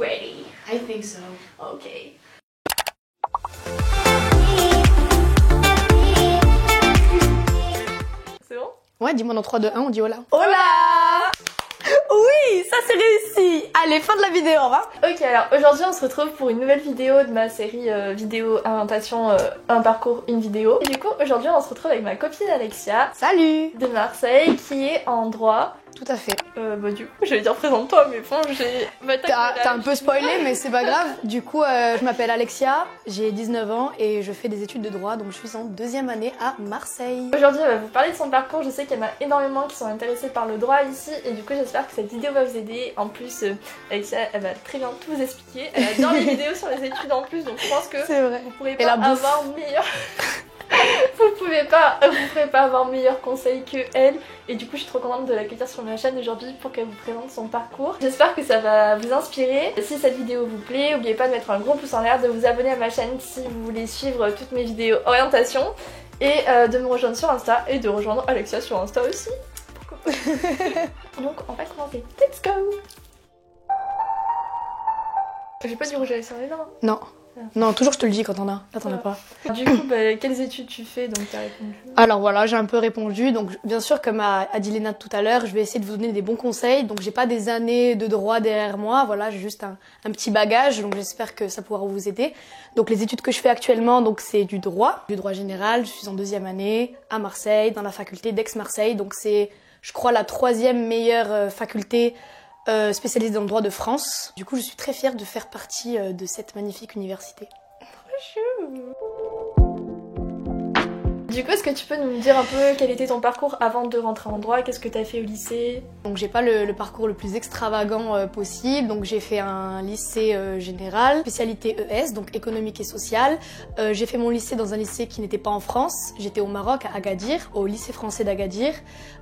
ready? I think so. Okay. C'est bon? Ouais, dis-moi dans 3, 2, 1, on dit hola. Hola! Oui, ça c'est réussi. Allez, fin de la vidéo, on va. Ok, alors aujourd'hui on se retrouve pour une nouvelle vidéo de ma série vidéo inventation un parcours, une vidéo. Et du coup aujourd'hui on se retrouve avec ma copine Alexia Salut. de Marseille qui est en droit. Tout à fait. Bah du coup j'allais dire présente-toi mais bon j'ai... T'as un peu spoilé mais c'est pas grave. Du coup je m'appelle Alexia, j'ai 19 ans et je fais des études de droit donc je suis en 2e année à Marseille. Aujourd'hui elle va vous parler de son parcours, je sais qu'il y en a énormément qui sont intéressés par le droit ici et du coup j'espère que cette vidéo va vous aider. En plus Alexia elle va très bien tout vous expliquer, elle adore les vidéos sur les études en plus donc je pense que c'est vrai. Vous pourrez pas avoir meilleur... vous pourrez pas avoir meilleur conseil que elle et du coup je suis trop contente de l'accueillir sur ma chaîne aujourd'hui pour qu'elle vous présente son parcours. J'espère que ça va vous inspirer. Si cette vidéo vous plaît, n'oubliez pas de mettre un gros pouce en l'air, de vous abonner à ma chaîne si vous voulez suivre toutes mes vidéos orientation et de me rejoindre sur Insta et de rejoindre Alexia sur Insta aussi. Pourquoi pas. Donc on va commencer. Let's go. J'ai pas du rouge à lèvres sur les dents. Non. Non, toujours je te le dis quand t'en as. Là t'en as pas. Du coup, quelles études tu fais? Donc t'as répondu. Alors voilà, j'ai un peu répondu. Donc bien sûr, comme a dit Léna tout à l'heure, je vais essayer de vous donner des bons conseils. Donc j'ai pas des années de droit derrière moi. Voilà, j'ai juste un petit bagage. Donc j'espère que ça pourra vous aider. Donc les études que je fais actuellement, donc c'est du droit général. Je suis en 2e année à Marseille, dans la faculté d'Aix-Marseille. Donc c'est, je crois, la 3e meilleure faculté spécialisée dans le droit de France. Du coup, je suis très fière de faire partie de cette magnifique université. Du coup, est-ce que tu peux nous dire un peu quel était ton parcours avant de rentrer en droit? Qu'est-ce que tu as fait au lycée? Donc j'ai pas le parcours le plus extravagant possible, donc j'ai fait un lycée général, spécialité ES, donc économique et sociale. J'ai fait mon lycée dans un lycée qui n'était pas en France, j'étais au Maroc, à Agadir, au lycée français d'Agadir.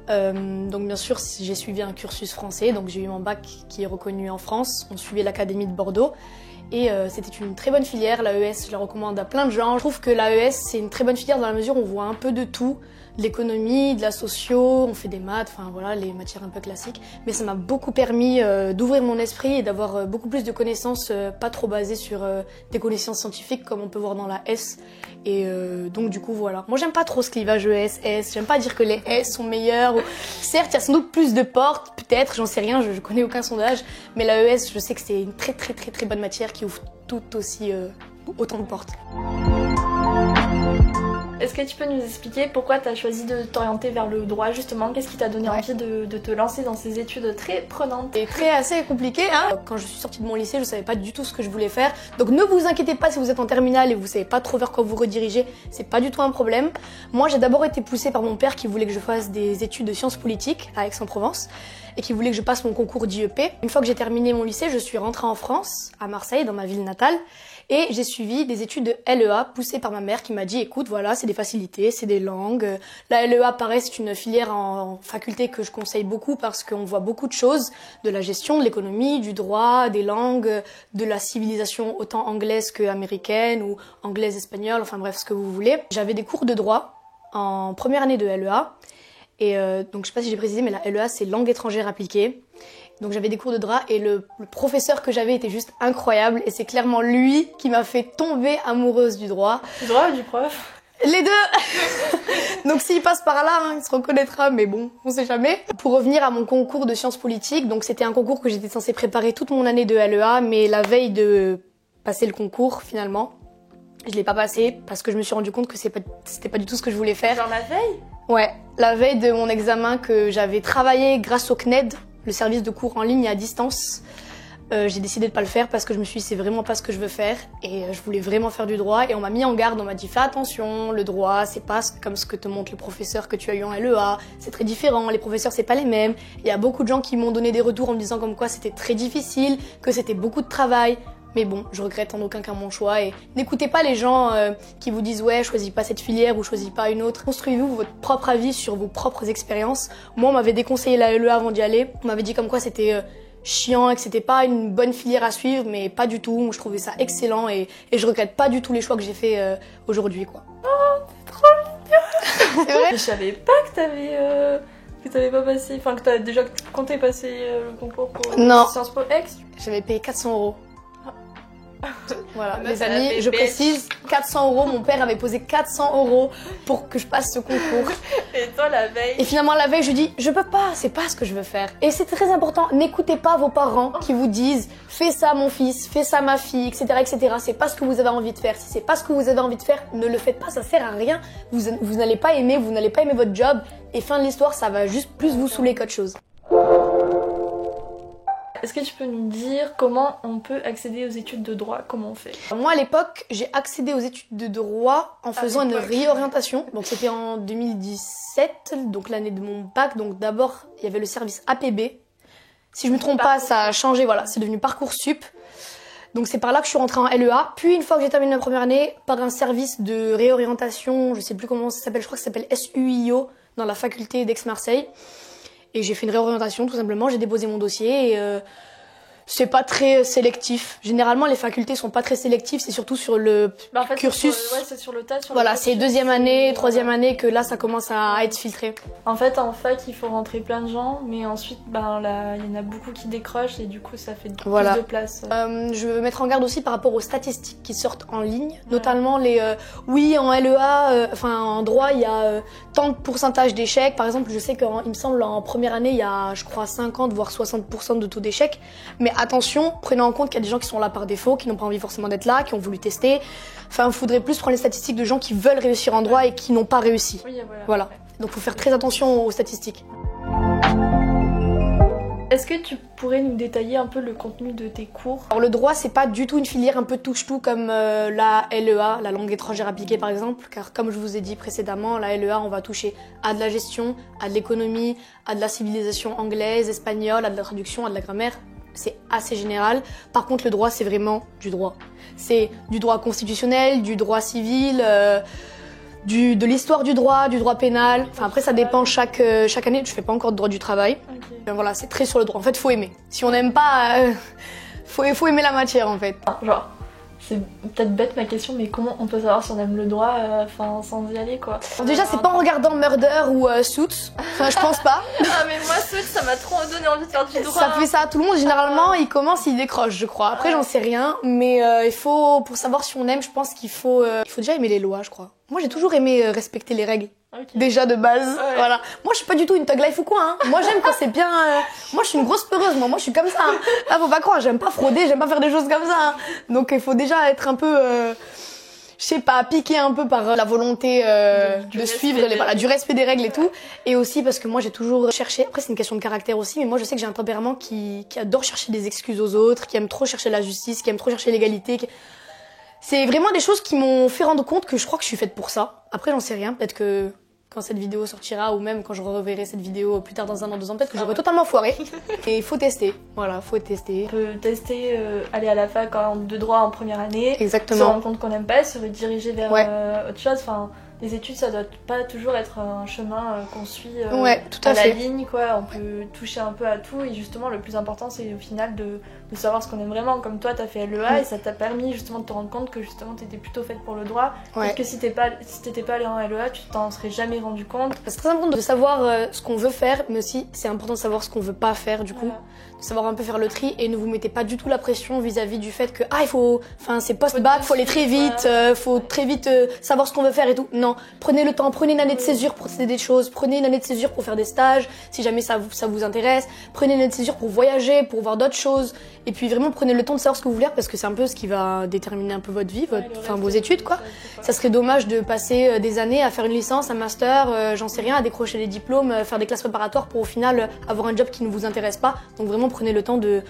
Donc bien sûr j'ai suivi un cursus français, donc j'ai eu mon bac qui est reconnu en France, on suivait l'académie de Bordeaux. Et c'était une très bonne filière, l'AES, je la recommande à plein de gens. Je trouve que l'AES c'est une très bonne filière dans la mesure où on voit un peu de tout, de l'économie, de la socio, on fait des maths, enfin voilà, les matières un peu classiques. Mais ça m'a beaucoup permis d'ouvrir mon esprit et d'avoir beaucoup plus de connaissances, pas trop basées sur des connaissances scientifiques comme on peut voir dans la S. Et donc du coup voilà. Moi j'aime pas trop ce clivage ES, S, j'aime pas dire que les S sont meilleurs. Certes il y a sans doute plus de portes, peut-être, j'en sais rien, je connais aucun sondage. Mais la ES je sais que c'est une très bonne matière qui ouvre tout aussi autant de portes. Est-ce que tu peux nous expliquer pourquoi tu as choisi de t'orienter vers le droit justement? Qu'est-ce qui t'a donné envie de te lancer dans ces études très prenantes? C'est assez compliqué hein. Quand je suis sortie de mon lycée, je savais pas du tout ce que je voulais faire. Donc ne vous inquiétez pas si vous êtes en terminale et vous savez pas trop vers quoi vous rediriger, c'est pas du tout un problème. Moi j'ai d'abord été poussée par mon père qui voulait que je fasse des études de sciences politiques à Aix-en-Provence et qui voulait que je passe mon concours d'IEP. Une fois que j'ai terminé mon lycée, je suis rentrée en France, à Marseille, dans ma ville natale. Et j'ai suivi des études de LEA poussées par ma mère qui m'a dit écoute voilà c'est des facilités, c'est des langues. La LEA pareil c'est une filière en faculté que je conseille beaucoup parce qu'on voit beaucoup de choses, de la gestion, de l'économie, du droit, des langues, de la civilisation autant anglaise qu'américaine ou anglaise espagnole, enfin bref ce que vous voulez. J'avais des cours de droit en première année de LEA et donc je sais pas si j'ai précisé mais la LEA c'est langue étrangère appliquée. Donc j'avais des cours de droit et le professeur que j'avais était juste incroyable et c'est clairement lui qui m'a fait tomber amoureuse du droit. Du droit ou du prof? Les deux. Donc s'il passe par là, hein, il se reconnaîtra, mais bon, on sait jamais. Pour revenir à mon concours de sciences politiques, donc c'était un concours que j'étais censée préparer toute mon année de LEA, mais la veille de passer le concours, finalement, je l'ai pas passé parce que je me suis rendu compte que c'était pas du tout ce que je voulais faire. Genre la veille? Ouais, la veille de mon examen que j'avais travaillé grâce au CNED, le service de cours en ligne à distance. J'ai décidé de pas le faire parce que je me suis dit c'est vraiment pas ce que je veux faire et je voulais vraiment faire du droit et on m'a mis en garde, on m'a dit fais attention, le droit c'est pas comme ce que te montre le professeur que tu as eu en LEA, c'est très différent, les professeurs c'est pas les mêmes. Il y a beaucoup de gens qui m'ont donné des retours en me disant comme quoi c'était très difficile, que c'était beaucoup de travail. Mais bon, je regrette en aucun cas mon choix et n'écoutez pas les gens qui vous disent ouais, choisis pas cette filière ou choisis pas une autre. Construisez-vous votre propre avis sur vos propres expériences. Moi, on m'avait déconseillé la LEA avant d'y aller. On m'avait dit comme quoi c'était chiant et que c'était pas une bonne filière à suivre, mais pas du tout. Moi, je trouvais ça excellent et je regrette pas du tout les choix que j'ai fait aujourd'hui, quoi. Oh, c'est trop mignon. C'est vrai. Je savais pas que t'avais pas passé, enfin que t'as déjà compté passer le concours pour Non. Sciences Po X. J'avais payé 400 €. Voilà, Meuf, les elle a amis, fait je bitch. précise, 400 €, mon père avait posé 400 € pour que je passe ce concours. Et toi, la veille. Et finalement, la veille, je dis, je peux pas, c'est pas ce que je veux faire. Et c'est très important, n'écoutez pas vos parents qui vous disent, fais ça mon fils, fais ça ma fille, etc., etc. C'est pas ce que vous avez envie de faire. Si c'est pas ce que vous avez envie de faire, ne le faites pas, ça sert à rien. Vous n'allez pas aimer, vous n'allez pas aimer votre job. Et fin de l'histoire, ça va juste plus vous saouler qu'autre chose. Est-ce que tu peux nous dire comment on peut accéder aux études de droit? Comment on fait? Moi, à l'époque, j'ai accédé aux études de droit en faisant une réorientation. Donc, c'était en 2017, donc l'année de mon bac. Donc, d'abord, il y avait le service APB. Si je me trompe pas, ça a changé, voilà, c'est devenu Parcoursup. Donc, c'est par là que je suis rentrée en LEA. Puis, une fois que j'ai terminé la première année, par un service de réorientation, je sais plus comment ça s'appelle, je crois que ça s'appelle SUIO, dans la faculté d'Aix-Marseille. Et j'ai fait une réorientation, tout simplement. J'ai déposé mon dossier et c'est pas très sélectif. Généralement, les facultés sont pas très sélectives. C'est surtout sur le Bah, en fait, cursus. c'est sur le tas. Voilà, c'est deuxième année, troisième année que là, ça commence à être filtré. En fait, en fac, il faut rentrer plein de gens, mais ensuite, ben là, il y en a beaucoup qui décrochent et du coup, ça fait plus de place. Je veux mettre en garde aussi par rapport aux statistiques qui sortent en ligne, notamment les oui, en LEA, enfin en droit, il y a tant de pourcentage d'échecs. Par exemple, je sais qu'il me semble en première année, il y a, je crois, 50 voire 60% de taux d'échec. Mais attention, prenez en compte qu'il y a des gens qui sont là par défaut, qui n'ont pas envie forcément d'être là, qui ont voulu tester. Enfin, il faudrait plus prendre les statistiques de gens qui veulent réussir en droit et qui n'ont pas réussi. Oui, voilà. Donc, il faut faire très attention aux statistiques. Est-ce que tu pourrais nous détailler un peu le contenu de tes cours? Alors le droit, c'est pas du tout une filière un peu touche-tout comme la LEA, la langue étrangère appliquée par exemple, car comme je vous ai dit précédemment, la LEA, on va toucher à de la gestion, à de l'économie, à de la civilisation anglaise, espagnole, à de la traduction, à de la grammaire. C'est assez général. Par contre, le droit, c'est vraiment du droit. C'est du droit constitutionnel, du droit civil, de l'histoire du droit pénal. Enfin après, ça dépend chaque année. Je fais pas encore de droit du travail. Okay. Voilà, c'est très sur le droit. En fait, faut aimer. Si on n'aime pas, faut aimer la matière en fait. Genre, c'est peut-être bête ma question, mais comment on peut savoir si on aime le droit, sans y aller quoi? Déjà, c'est pas en regardant Murder ou Suits. Enfin, je pense pas. Ah mais moi Suits, ça m'a trop donné envie de faire du droit. Ça fait ça à tout le monde. Généralement, il commence, il décroche, je crois. Après, j'en sais rien, mais il faut, pour savoir si on aime, je pense qu'il faut déjà aimer les lois, je crois. Moi, j'ai toujours aimé respecter les règles. Okay. Déjà de base, voilà. Moi, je suis pas du tout une thug life ou quoi, hein. Moi, j'aime quand c'est bien. Moi, je suis une grosse peureuse. Moi, je suis comme ça. Hein. Là, faut pas croire. J'aime pas frauder. J'aime pas faire des choses comme ça. Hein. Donc, il faut déjà être un peu, je sais pas, piqué un peu par la volonté de suivre du respect des règles et tout. Et aussi parce que moi, j'ai toujours cherché. Après, c'est une question de caractère aussi, mais moi, je sais que j'ai un tempérament qui adore chercher des excuses aux autres, qui aime trop chercher la justice, qui aime trop chercher l'égalité. C'est vraiment des choses qui m'ont fait rendre compte que je crois que je suis faite pour ça. Après, j'en sais rien. Peut-être que quand cette vidéo sortira ou même quand je reverrai cette vidéo plus tard dans 1 an, 2 ans, peut-être que j'aurai totalement foiré. Et il faut tester. Voilà, faut tester. On peut tester, aller à la fac de droit en première année. Exactement. Se rendre compte qu'on n'aime pas, se rediriger vers autre chose. Enfin, les études, ça doit pas toujours être un chemin qu'on suit tout à la fait. ligne, quoi. On peut toucher un peu à tout et justement, le plus important, c'est au final de savoir ce qu'on aime vraiment. Comme toi, t'as fait LEA et ça t'a permis justement de te rendre compte que justement t'étais plutôt faite pour le droit. Peut-être que si t'étais pas allée en LEA, tu t'en serais jamais rendu compte. C'est très important de savoir ce qu'on veut faire, mais aussi c'est important de savoir ce qu'on veut pas faire du coup. De savoir un peu faire le tri et ne vous mettez pas du tout la pression vis-à-vis du fait que c'est post-bac, faut aller très vite, faut très vite savoir ce qu'on veut faire et tout. Non, prenez le temps, prenez une année de césure pour tester des choses, prenez une année de césure pour faire des stages, si jamais ça vous intéresse, prenez une année de césure pour voyager, pour voir d'autres choses. Et puis vraiment prenez le temps de savoir ce que vous voulez parce que c'est un peu ce qui va déterminer un peu votre vie, vos études quoi. Ça serait dommage de passer des années à faire une licence, un master, j'en sais rien, à décrocher des diplômes, faire des classes préparatoires pour au final avoir un job qui ne vous intéresse pas. Donc vraiment prenez le temps de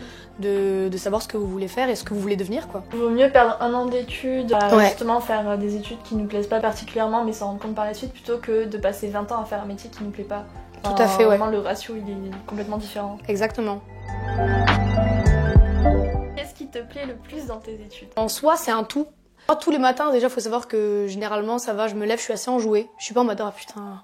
savoir ce que vous voulez faire et ce que vous voulez devenir quoi. Il vaut mieux perdre 1 an d'études, justement faire des études qui nous plaisent pas particulièrement mais s'en rendre compte par la suite plutôt que de passer 20 ans à faire un métier qui nous plaît pas. Tout à fait, Vraiment le ratio il est complètement différent. Exactement. Qu'est-ce qui te plaît le plus dans tes études? En soi, c'est un tout. Moi, tous les matins, déjà, faut savoir que généralement, ça va, je me lève, je suis assez enjouée. Je suis pas en mode, putain,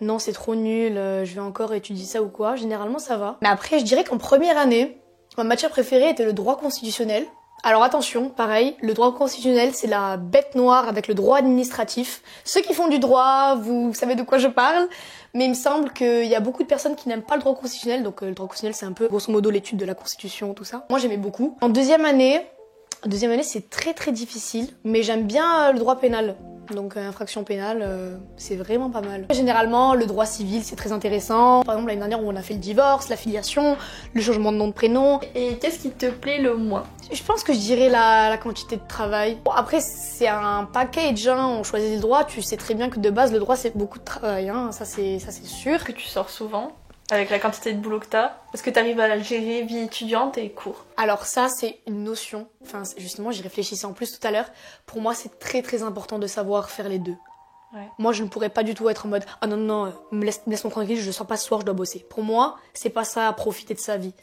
non, c'est trop nul, je vais encore étudier ça ou quoi. Généralement, ça va. Mais après, je dirais qu'en première année, ma matière préférée était le droit constitutionnel. Alors attention, pareil, le droit constitutionnel, c'est la bête noire avec le droit administratif. Ceux qui font du droit, vous savez de quoi je parle. Mais il me semble qu'il y a beaucoup de personnes qui n'aiment pas le droit constitutionnel. Donc le droit constitutionnel, c'est un peu, grosso modo, l'étude de la Constitution, tout ça. Moi, j'aimais beaucoup. En deuxième année, Deuxième année, c'est très très difficile, mais j'aime bien le droit pénal. Donc infraction pénale, c'est vraiment pas mal. Généralement, le droit civil, c'est très intéressant. Par exemple, l'année dernière, où on a fait le divorce, la filiation, le changement de nom de prénom. Et qu'est-ce qui te plaît le moins? Je pense que je dirais la quantité de travail. Bon, après, c'est un package, hein. On choisit le droit. Tu sais très bien que de base, le droit, c'est beaucoup de travail, hein. Ça, c'est sûr. Que tu sors souvent avec la quantité de boulot que t'as? Est-ce que t'arrives à gérer vie étudiante et cours? Alors ça, c'est une notion. Enfin, justement, j'y réfléchissais en plus tout à l'heure. Pour moi, c'est très très important de savoir faire les deux. Ouais. Moi, je ne pourrais pas du tout être en mode « Ah non, non, laisse-moi tranquille, je sors pas ce soir, je dois bosser. » Pour moi, c'est pas ça, profiter de sa vie.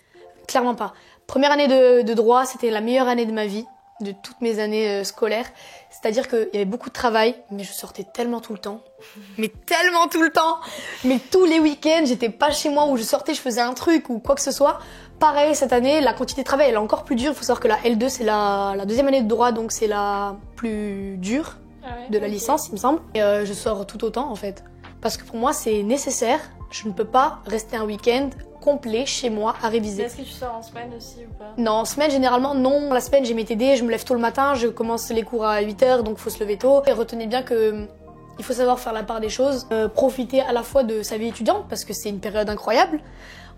Clairement pas. Première année de droit, c'était la meilleure année de ma vie, de toutes mes années scolaires. C'est-à-dire qu'il y avait beaucoup de travail, mais je sortais tellement tout le temps. Mais tellement tout le temps. Mais tous les week-ends, j'étais pas chez moi, où je sortais, je faisais un truc ou quoi que ce soit. Pareil, cette année, la quantité de travail, elle est encore plus dure. Il faut savoir que la L2, c'est la deuxième année de droit, donc c'est la plus dure de la licence, il me semble. Et je sors tout autant, en fait. Parce que pour moi, c'est nécessaire. Je ne peux pas rester un week-end complet chez moi à réviser. Est-ce que tu sors en semaine aussi ou pas? Non, en semaine, généralement, non. La semaine, j'ai mes TD, je me lève tôt le matin, je commence les cours à 8h, donc il faut se lever tôt. Et retenez bien que il faut savoir faire la part des choses, profiter à la fois de sa vie étudiante, parce que c'est une période incroyable.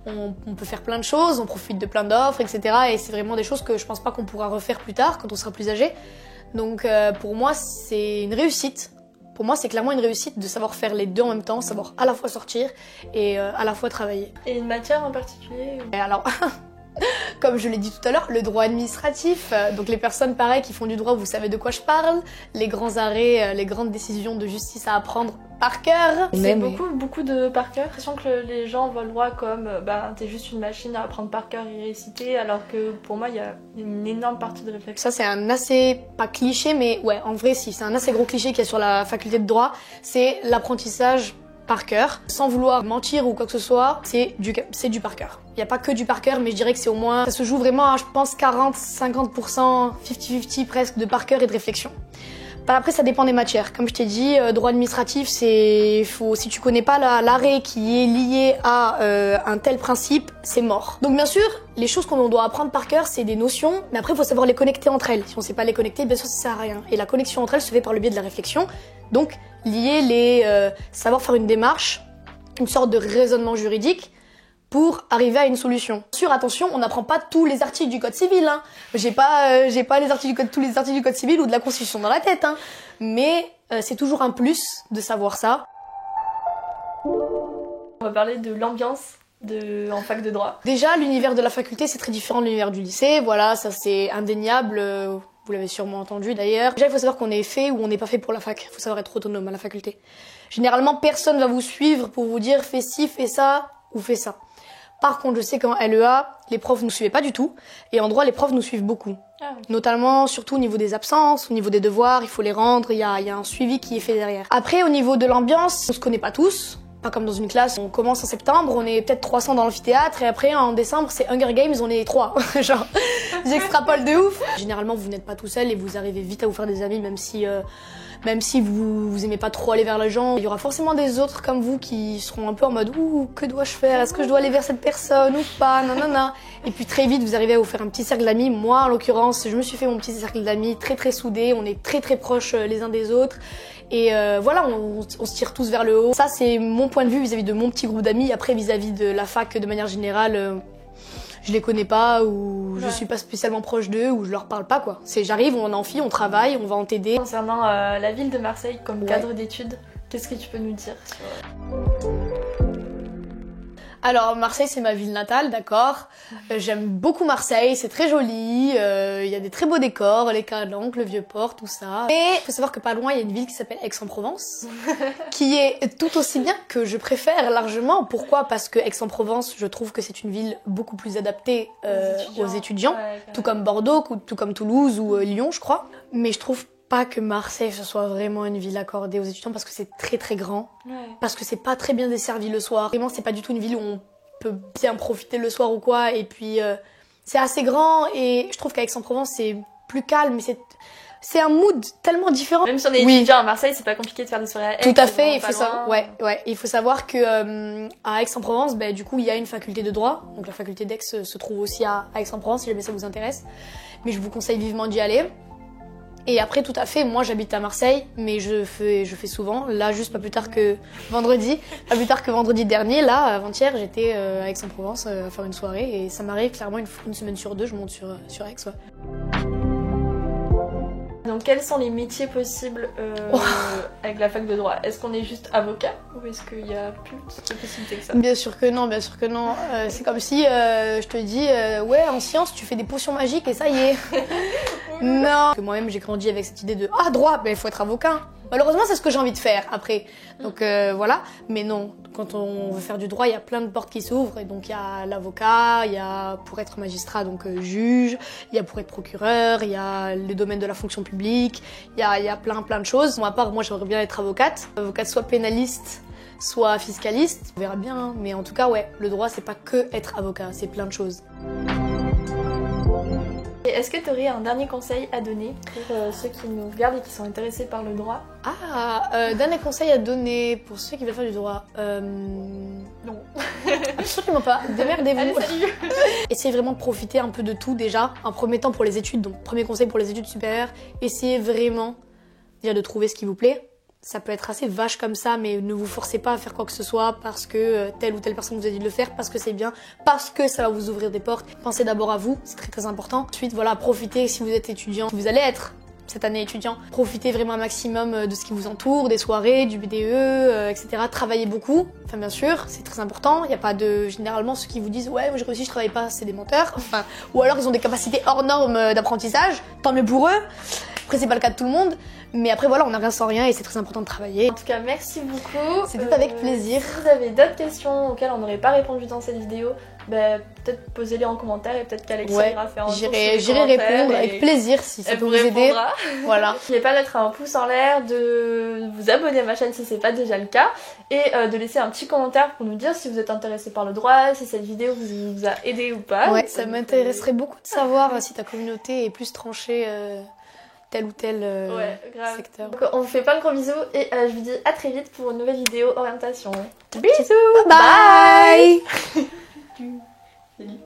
On peut faire plein de choses, on profite de plein d'offres, etc. Et c'est vraiment des choses que je pense pas qu'on pourra refaire plus tard, quand on sera plus âgé. Donc pour moi, c'est une réussite. Pour moi, c'est clairement une réussite de savoir faire les deux en même temps, savoir à la fois sortir et à la fois travailler. Et une matière en particulier ou... Et alors, comme je l'ai dit tout à l'heure, le droit administratif, donc les personnes pareil qui font du droit, vous savez de quoi je parle, les grands arrêts, les grandes décisions de justice à apprendre par cœur. C'est beaucoup de par cœur. J'ai l'impression que les gens voient le droit comme t'es juste une machine à apprendre par cœur et réciter, alors que pour moi il y a une énorme partie de réflexion. Ça c'est un assez, pas cliché, mais ouais, en vrai si, c'est un assez gros cliché qu'il y a sur la faculté de droit, c'est l'apprentissage par cœur, sans vouloir mentir ou quoi que ce soit, c'est du par cœur. Il n'y a pas que du par cœur, mais je dirais que c'est au moins, ça se joue vraiment à, je pense, 40-50%, 50-50 presque de par cœur et de réflexion. Après, ça dépend des matières. Comme je t'ai dit, droit administratif, si tu connais pas l'arrêt qui est lié à un tel principe, c'est mort. Donc bien sûr, les choses qu'on doit apprendre par cœur, c'est des notions, mais après, il faut savoir les connecter entre elles. Si on sait pas les connecter, bien sûr, ça sert à rien. Et la connexion entre elles se fait par le biais de la réflexion. Donc, savoir faire une démarche, une sorte de raisonnement juridique, pour arriver à une solution. Bien sûr, attention, on n'apprend pas tous les articles du code civil, hein. J'ai pas tous les articles du code civil ou de la Constitution dans la tête, hein. Mais c'est toujours un plus de savoir ça. On va parler de l'ambiance en fac de droit. Déjà, l'univers de la faculté, c'est très différent de l'univers du lycée. Voilà, ça c'est indéniable. Vous l'avez sûrement entendu d'ailleurs. Déjà, il faut savoir qu'on est fait ou on n'est pas fait pour la fac. Il faut savoir être autonome à la faculté. Généralement, personne va vous suivre pour vous dire fais ci, fais ça ou fais ça. Par contre, je sais qu'en LEA, les profs nous suivaient pas du tout. Et en droit, les profs nous suivent beaucoup. Ah oui. Notamment, surtout au niveau des absences, au niveau des devoirs, il faut les rendre, il y a un suivi qui est fait derrière. Après, au niveau de l'ambiance, on se connaît pas tous. Pas comme dans une classe, on commence en septembre, on est peut-être 300 dans l'amphithéâtre, et après, en décembre, c'est Hunger Games, on est 3. Genre, j'extrapole de ouf. Généralement, vous n'êtes pas tout seul et vous arrivez vite à vous faire des amis, même si vous aimez pas trop aller vers les gens. Il y aura forcément des autres comme vous qui seront un peu en mode « Ouh, que dois-je faire? Est-ce que je dois aller vers cette personne ou pas? Nanana. » Et puis très vite, vous arrivez à vous faire un petit cercle d'amis. Moi, en l'occurrence, je me suis fait mon petit cercle d'amis très très soudés. On est très très proches les uns des autres. Et voilà, on se tire tous vers le haut. Ça, c'est mon point de vue vis-à-vis de mon petit groupe d'amis. Après, vis-à-vis de la fac, de manière générale, je les connais pas ou je suis pas spécialement proche d'eux ou je leur parle pas, quoi. J'arrive, on est en amphi, on travaille, on va en TD. Concernant la ville de Marseille comme cadre d'études, qu'est-ce que tu peux nous dire sur... Alors, Marseille, c'est ma ville natale, d'accord. J'aime beaucoup Marseille, c'est très joli, il y a des très beaux décors, les calanques, le Vieux-Port, tout ça. Mais il faut savoir que pas loin, il y a une ville qui s'appelle Aix-en-Provence, qui est tout aussi bien, que je préfère largement. Pourquoi? Parce que Aix-en-Provence, je trouve que c'est une ville beaucoup plus adaptée aux étudiants, tout comme Bordeaux, tout comme Toulouse ou Lyon, je crois. Mais je trouve pas que Marseille ce soit vraiment une ville accordée aux étudiants parce que c'est très très grand, parce que c'est pas très bien desservi le soir. Vraiment, c'est pas du tout une ville où on peut bien profiter le soir ou quoi. Et puis c'est assez grand et je trouve qu'Aix-en-Provence c'est plus calme, mais c'est un mood tellement différent. Même si on est étudiant à Marseille, c'est pas compliqué de faire des soirées à Aix. Tout à fait, il faut savoir. Ouais. Il faut savoir que à Aix-en-Provence, du coup, il y a une faculté de droit. Donc la faculté d'Aix se trouve aussi à Aix-en-Provence, si jamais ça vous intéresse. Mais je vous conseille vivement d'y aller. Et après, tout à fait, moi j'habite à Marseille, mais je fais souvent. Là, juste pas plus tard que vendredi dernier, là, avant-hier, j'étais à Aix-en-Provence à faire une soirée. Et ça m'arrive clairement une semaine sur deux, je monte sur Aix. Ouais. Donc quels sont les métiers possibles avec la fac de droit? Est-ce qu'on est juste avocat ou est-ce qu'il y a plus de possibilités que ça? Bien sûr que non. C'est comme si je te dis ouais, en sciences tu fais des potions magiques et ça y est. Non. Moi-même j'ai grandi avec cette idée de droit, il faut être avocat. Malheureusement c'est ce que j'ai envie de faire après. Donc voilà, mais non. Quand on veut faire du droit, il y a plein de portes qui s'ouvrent. Et donc il y a l'avocat, il y a pour être magistrat, donc juge, il y a pour être procureur, il y a le domaine de la fonction publique, il y a plein de choses. Moi, à part, moi j'aimerais bien être avocate soit pénaliste, soit fiscaliste. On verra bien, hein. Mais en tout cas, ouais, le droit c'est pas que être avocat, c'est plein de choses. Et est-ce que tu aurais un dernier conseil à donner pour ceux qui nous regardent et qui sont intéressés par le droit? Dernier conseil à donner pour ceux qui veulent faire du droit. Non. Absolument pas. Démerdez-vous. Allez, salut. Essayez vraiment de profiter un peu de tout déjà. En premier temps pour les études, donc premier conseil pour les études supérieures, essayez vraiment déjà de trouver ce qui vous plaît. Ça peut être assez vache comme ça, mais ne vous forcez pas à faire quoi que ce soit parce que telle ou telle personne vous a dit de le faire, parce que c'est bien, parce que ça va vous ouvrir des portes. Pensez d'abord à vous, c'est très très important. Ensuite, voilà, profitez si vous êtes étudiant, si vous allez être cette année étudiant. Profitez vraiment un maximum de ce qui vous entoure, des soirées, du BDE, etc. Travaillez beaucoup, enfin bien sûr, c'est très important. Il n'y a pas de... Généralement, ceux qui vous disent « Ouais, moi j'ai réussi, je travaille pas », c'est des menteurs. Enfin, ou alors ils ont des capacités hors normes d'apprentissage, tant mieux pour eux. Après, c'est pas le cas de tout le monde. Mais après, voilà, on n'a rien sans rien et c'est très important de travailler. En tout cas, merci beaucoup. C'était avec plaisir. Si vous avez d'autres questions auxquelles on n'aurait pas répondu dans cette vidéo, peut-être posez-les en commentaire et peut-être qu'Alexia ira faire un tour sur les J'irai répondre avec plaisir si ça peut vous aider. Voilà. N'oubliez pas de mettre un pouce en l'air, de vous abonner à ma chaîne si c'est pas déjà le cas et de laisser un petit commentaire pour nous dire si vous êtes intéressé par le droit, si cette vidéo vous a aidé ou pas. Ouais, ça m'intéresserait beaucoup de savoir si ta communauté est plus tranchée tel ou tel secteur. Donc on vous fait plein de gros bisous et je vous dis à très vite pour une nouvelle vidéo orientation. Bisous. Bye. Salut.